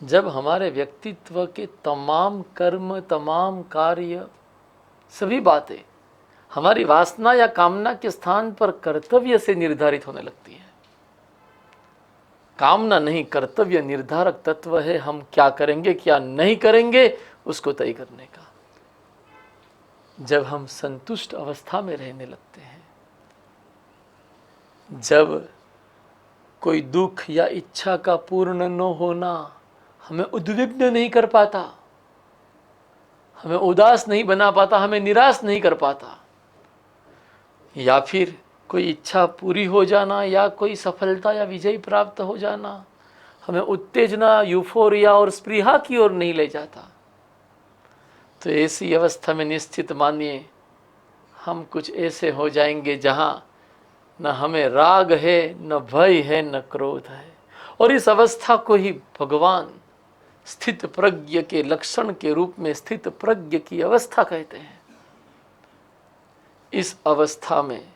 जब हमारे व्यक्तित्व के तमाम कर्म, तमाम कार्य, सभी बातें हमारी वासना या कामना के स्थान पर कर्तव्य से निर्धारित होने लगती है। कामना नहीं, कर्तव्य निर्धारक तत्व है। हम क्या करेंगे क्या नहीं करेंगे उसको तय करने का। जब हम संतुष्ट अवस्था में रहने लगते हैं, जब कोई दुख या इच्छा का पूर्ण न होना हमें उद्विग्न नहीं कर पाता, हमें उदास नहीं बना पाता, हमें निराश नहीं कर पाता, या फिर कोई इच्छा पूरी हो जाना या कोई सफलता या विजय प्राप्त हो जाना हमें उत्तेजना, यूफोरिया और स्पृहा की ओर नहीं ले जाता, तो ऐसी अवस्था में निश्चित मानिए हम कुछ ऐसे हो जाएंगे जहाँ न हमें राग है, न भय है, न क्रोध है। और इस अवस्था को ही भगवान स्थित प्रज्ञ के लक्षण के रूप में स्थित प्रज्ञ की अवस्था कहते हैं। इस अवस्था में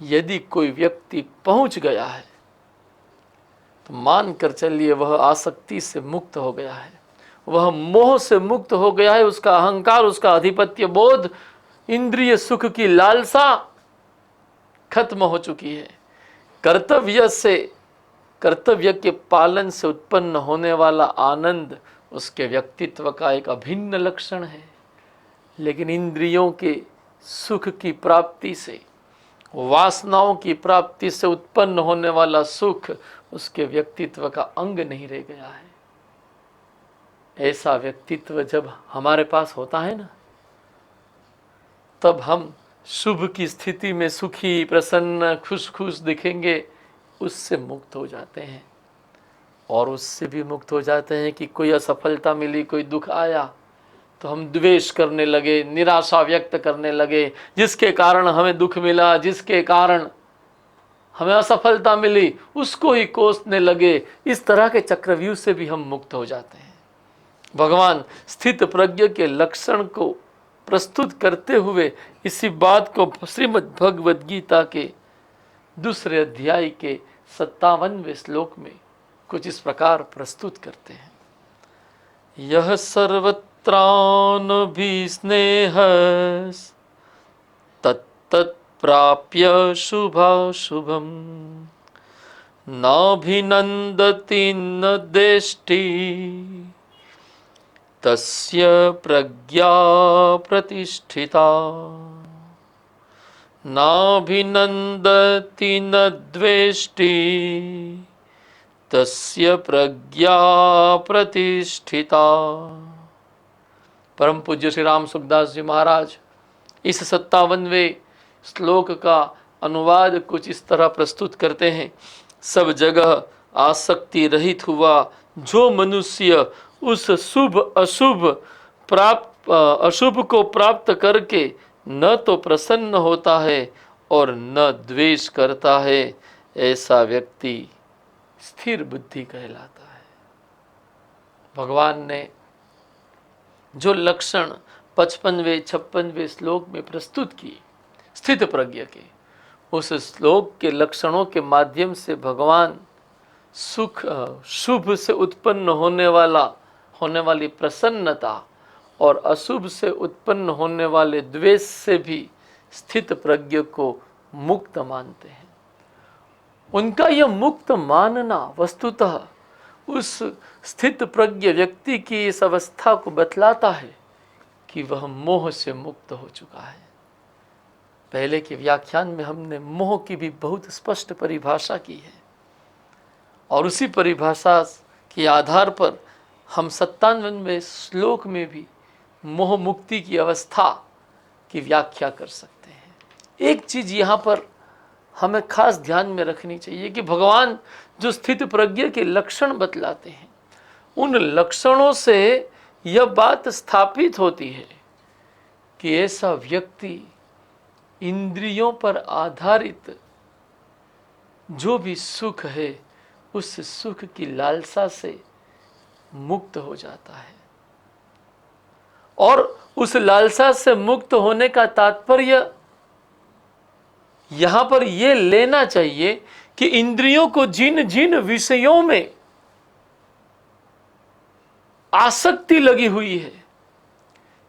यदि कोई व्यक्ति पहुंच गया है तो मान कर चलिए वह आसक्ति से मुक्त हो गया है, वह मोह से मुक्त हो गया है। उसका अहंकार, उसका आधिपत्य बोध, इंद्रिय सुख की लालसा खत्म हो चुकी है। कर्तव्य के पालन से उत्पन्न होने वाला आनंद उसके व्यक्तित्व का एक अभिन्न लक्षण है। लेकिन इंद्रियों के सुख की प्राप्ति से, वासनाओं की प्राप्ति से उत्पन्न होने वाला सुख उसके व्यक्तित्व का अंग नहीं रह गया है। ऐसा व्यक्तित्व जब हमारे पास होता है ना, तब हम शुभ की स्थिति में सुखी, प्रसन्न, खुश खुश दिखेंगे, उससे मुक्त हो जाते हैं। और उससे भी मुक्त हो जाते हैं कि कोई असफलता मिली, कोई दुख आया तो हम द्वेष करने लगे, निराशा व्यक्त करने लगे, जिसके कारण हमें दुख मिला, जिसके कारण हमें असफलता मिली, उसको ही कोसने लगे। इस तरह के चक्रव्यूह से भी हम मुक्त हो जाते हैं। भगवान स्थित प्रज्ञ के लक्षण को प्रस्तुत करते हुए इसी बात को श्रीमद् भगवद गीता के दूसरे अध्याय के 57वें श्लोक में कुछ इस प्रकार प्रस्तुत करते हैं। यह सर्वत्रानभिस्नेह तत्तत् प्राप्य शुभाशुभम नाभिनन्दति न देष्टि तस्य प्रज्ञा प्रतिष्ठिता नाभिनन्दति न द्वेष्टि तस्य प्रज्ञा प्रतिष्ठिता। परम पूज्य श्री राम सुखदास जी महाराज इस 57वें श्लोक का अनुवाद कुछ इस तरह प्रस्तुत करते हैं। सब जगह आसक्ति रहित हुआ जो मनुष्य उस अशुभ को प्राप्त करके न तो प्रसन्न होता है और न द्वेष करता है, ऐसा व्यक्ति स्थिर बुद्धि कहलाता है। भगवान ने जो लक्षण 55वें 56वें श्लोक में प्रस्तुत किए स्थित प्रज्ञ के, उस श्लोक के लक्षणों के माध्यम से भगवान सुख, शुभ से उत्पन्न होने वाली प्रसन्नता और अशुभ से उत्पन्न होने वाले द्वेष से भी स्थित प्रज्ञ को मुक्त मानते हैं। उनका यह मुक्त मानना वस्तुतः उस स्थित प्रज्ञ व्यक्ति की इस अवस्था को बतलाता है कि वह मोह से मुक्त हो चुका है। पहले के व्याख्यान में हमने मोह की भी बहुत स्पष्ट परिभाषा की है और उसी परिभाषा के आधार पर हम 57वें श्लोक में भी मोह मुक्ति की अवस्था की व्याख्या कर सकते हैं। एक चीज यहाँ पर हमें खास ध्यान में रखनी चाहिए कि भगवान जो स्थित प्रज्ञ के लक्षण बतलाते हैं, उन लक्षणों से यह बात स्थापित होती है कि ऐसा व्यक्ति इंद्रियों पर आधारित जो भी सुख है उस सुख की लालसा से मुक्त हो जाता है। और उस लालसा से मुक्त होने का तात्पर्य यहां पर यह लेना चाहिए कि इंद्रियों को जिन जिन विषयों में आसक्ति लगी हुई है,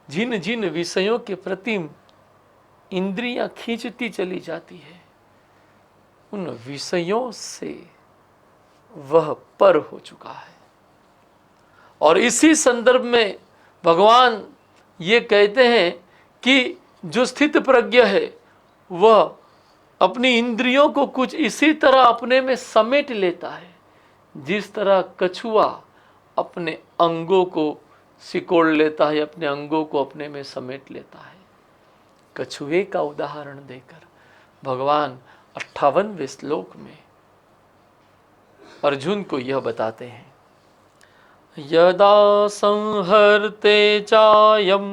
जिन जिन विषयों के प्रति इंद्रियां खींचती चली जाती है, उन विषयों से वह पर हो चुका है। और इसी संदर्भ में भगवान ये कहते हैं कि जो स्थित प्रज्ञ है वह अपनी इंद्रियों को कुछ इसी तरह अपने में समेट लेता है, जिस तरह कछुआ अपने अंगों को सिकोड़ लेता है, अपने अंगों को अपने में समेट लेता है। कछुए का उदाहरण देकर भगवान 58वें श्लोक में अर्जुन को यह बताते हैं, यदा संहर्ते चायम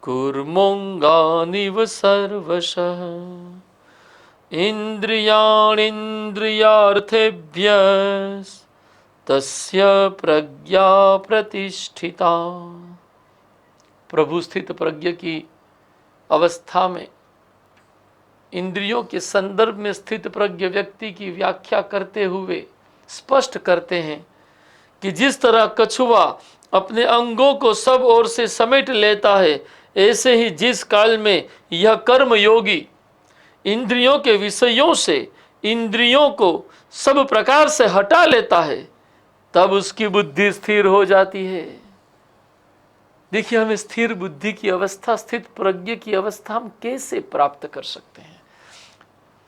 कुर्मोंगानिव सर्वशः इंद्रियाणीन्द्रियार्थेभ्यः तस्य प्रज्ञा प्रतिष्ठिता। प्रभु स्थित प्रज्ञ की अवस्था में इंद्रियों के संदर्भ में स्थित प्रज्ञ व्यक्ति की व्याख्या करते हुए स्पष्ट करते हैं कि जिस तरह कछुआ अपने अंगों को सब ओर से समेट लेता है, ऐसे ही जिस काल में यह कर्म योगी इंद्रियों के विषयों से इंद्रियों को सब प्रकार से हटा लेता है, तब उसकी बुद्धि स्थिर हो जाती है। देखिए, हमें स्थिर बुद्धि की अवस्था, स्थित प्रज्ञ की अवस्था हम कैसे प्राप्त कर सकते हैं।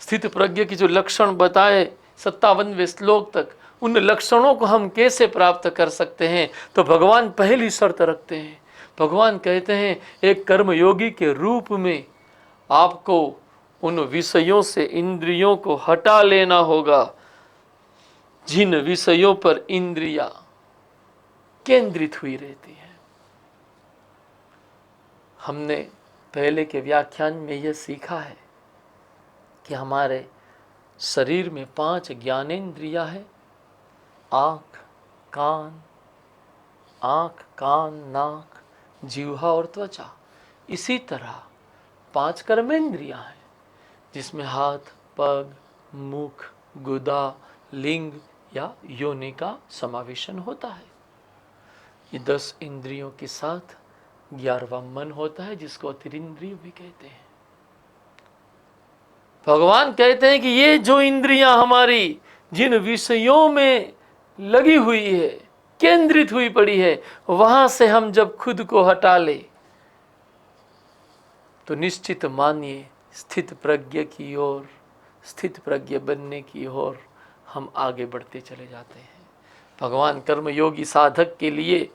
स्थित प्रज्ञ की जो लक्षण बताए 57वें श्लोक तक, उन लक्षणों को हम कैसे प्राप्त कर सकते हैं, तो भगवान पहली शर्त रखते हैं। भगवान कहते हैं, एक कर्मयोगी के रूप में आपको उन विषयों से इंद्रियों को हटा लेना होगा जिन विषयों पर इंद्रियां केंद्रित हुई रहती है। हमने पहले के व्याख्यान में यह सीखा है कि हमारे शरीर में 5 ज्ञानेंद्रियां हैं, आँख, कान, नाक, जीवा और त्वचा। इसी तरह 5 कर्मेंद्रियां हैं, जिसमें हाथ, पग, मुख, गुदा, लिंग या योनि का समावेशन होता है। ये 10 इंद्रियों के साथ 11वां मन होता है, जिसको अतिरिंद्रिय भी कहते हैं। भगवान कहते हैं कि ये जो इंद्रियां हमारी जिन विषयों में लगी हुई है, केंद्रित हुई पड़ी है, वहां से हम जब खुद को हटा ले तो निश्चित मानिए स्थित प्रज्ञ की ओर, स्थित प्रज्ञ बनने की ओर हम आगे बढ़ते चले जाते हैं। भगवान कर्मयोगी साधक के लिए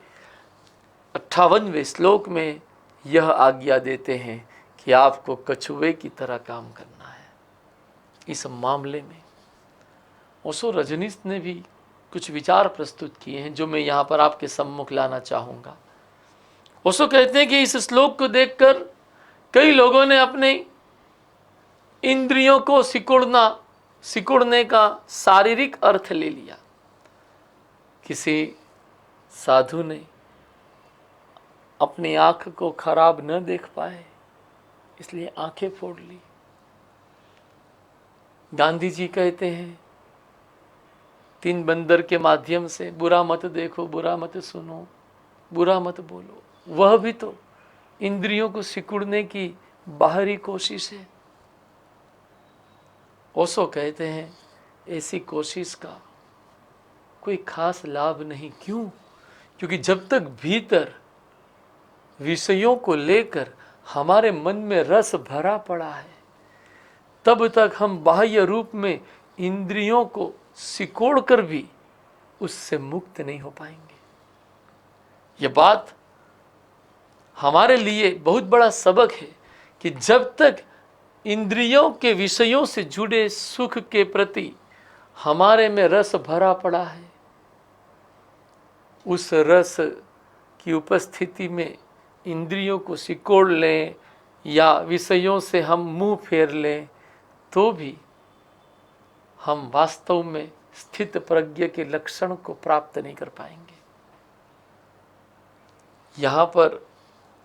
58वें श्लोक में यह आज्ञा देते हैं कि आपको कछुए की तरह काम करना है। इस मामले में ओशो रजनीश ने भी कुछ विचार प्रस्तुत किए हैं, जो मैं यहाँ पर आपके सम्मुख लाना चाहूँगा। ओशो कहते हैं कि इस श्लोक को देखकर कई लोगों ने अपने इंद्रियों को सिकुड़ने का शारीरिक अर्थ ले लिया। किसी साधु ने अपनी आंख को खराब न देख पाए, इसलिए आंखें फोड़ ली। गांधी जी कहते हैं, 3 बंदर के माध्यम से बुरा मत देखो, बुरा मत सुनो, बुरा मत बोलो। वह भी तो इंद्रियों को सिकुड़ने की बाहरी कोशिश है। ओशो कहते हैं, ऐसी कोशिश का कोई खास लाभ नहीं। क्यों? क्योंकि जब तक भीतर विषयों को लेकर हमारे मन में रस भरा पड़ा है, तब तक हम बाह्य रूप में इंद्रियों को सिकोड़ कर भी उससे मुक्त नहीं हो पाएंगे। यह बात हमारे लिए बहुत बड़ा सबक है कि जब तक इंद्रियों के विषयों से जुड़े सुख के प्रति हमारे में रस भरा पड़ा है, उस रस की उपस्थिति में इंद्रियों को सिकोड़ लें या विषयों से हम मुंह फेर लें, तो भी हम वास्तव में स्थित प्रज्ञ के लक्षण को प्राप्त नहीं कर पाएंगे। यहाँ पर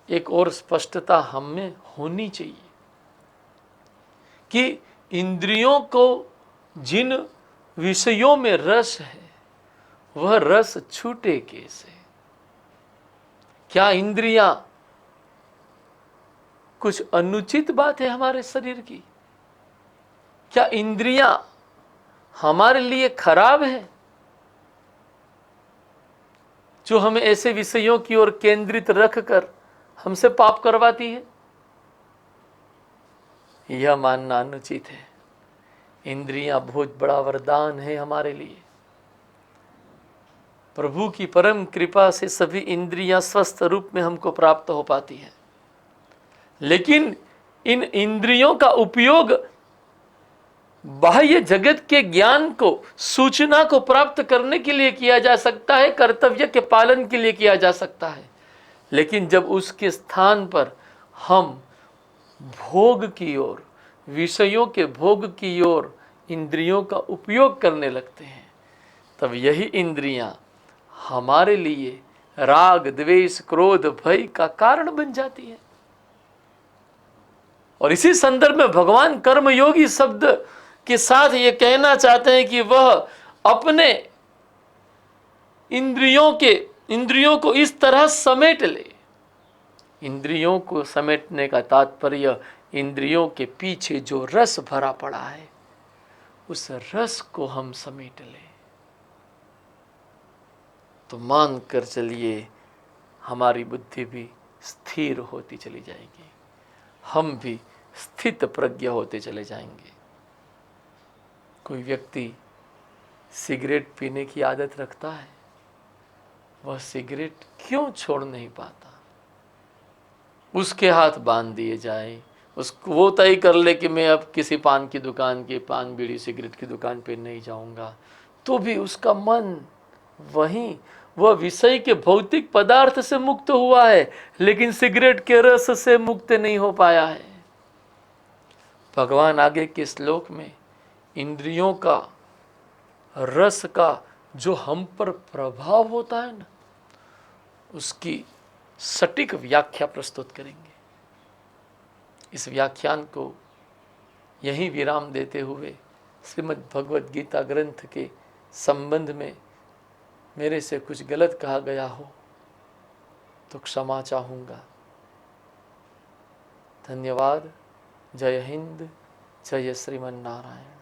एक और स्पष्टता हमें होनी चाहिए कि इंद्रियों को जिन विषयों में रस है, वह रस छूटे कैसे। क्या इंद्रियां कुछ अनुचित बात है हमारे शरीर की? क्या इंद्रियां हमारे लिए खराब है जो हमें ऐसे विषयों की ओर केंद्रित रखकर हमसे पाप करवाती है? यह मानना अनुचित है। इंद्रियां बहुत बड़ा वरदान है हमारे लिए। प्रभु की परम कृपा से सभी इंद्रियां स्वस्थ रूप में हमको प्राप्त हो पाती हैं, लेकिन इन इंद्रियों का उपयोग बाह्य जगत के ज्ञान को, सूचना को प्राप्त करने के लिए किया जा सकता है, कर्तव्य के पालन के लिए किया जा सकता है। लेकिन जब उसके स्थान पर हम भोग की ओर, विषयों के भोग की ओर इंद्रियों का उपयोग करने लगते हैं, तब यही इंद्रियां हमारे लिए राग, द्वेष, क्रोध, भय का कारण बन जाती है। और इसी संदर्भ में भगवान कर्मयोगी शब्द के साथ ये कहना चाहते हैं कि वह अपने इंद्रियों को इस तरह समेट ले। इंद्रियों को समेटने का तात्पर्य इंद्रियों के पीछे जो रस भरा पड़ा है, उस रस को हम समेट लें, तो मान कर चलिए हमारी बुद्धि भी स्थिर होती चली जाएगी, हम भी स्थित प्रज्ञ होते चले जाएंगे। कोई व्यक्ति सिगरेट पीने की आदत रखता है, वह सिगरेट क्यों छोड़ नहीं पाता? उसके हाथ बांध दिए जाए, उसको वो तय कर ले कि मैं अब किसी पान की दुकान की, पान बीड़ी सिगरेट की दुकान पे नहीं जाऊंगा, तो भी उसका मन वहीं, वह विषय के भौतिक पदार्थ से मुक्त हुआ है, लेकिन सिगरेट के रस से मुक्त नहीं हो पाया है। भगवान आगे के श्लोक में इंद्रियों का, रस का जो हम पर प्रभाव होता है ना, उसकी सटीक व्याख्या प्रस्तुत करेंगे। इस व्याख्यान को यहीं विराम देते हुए श्रीमद् भगवद गीता ग्रंथ के संबंध में मेरे से कुछ गलत कहा गया हो तो क्षमा चाहूँगा। धन्यवाद। जय हिंद, जय श्रीमन नारायण।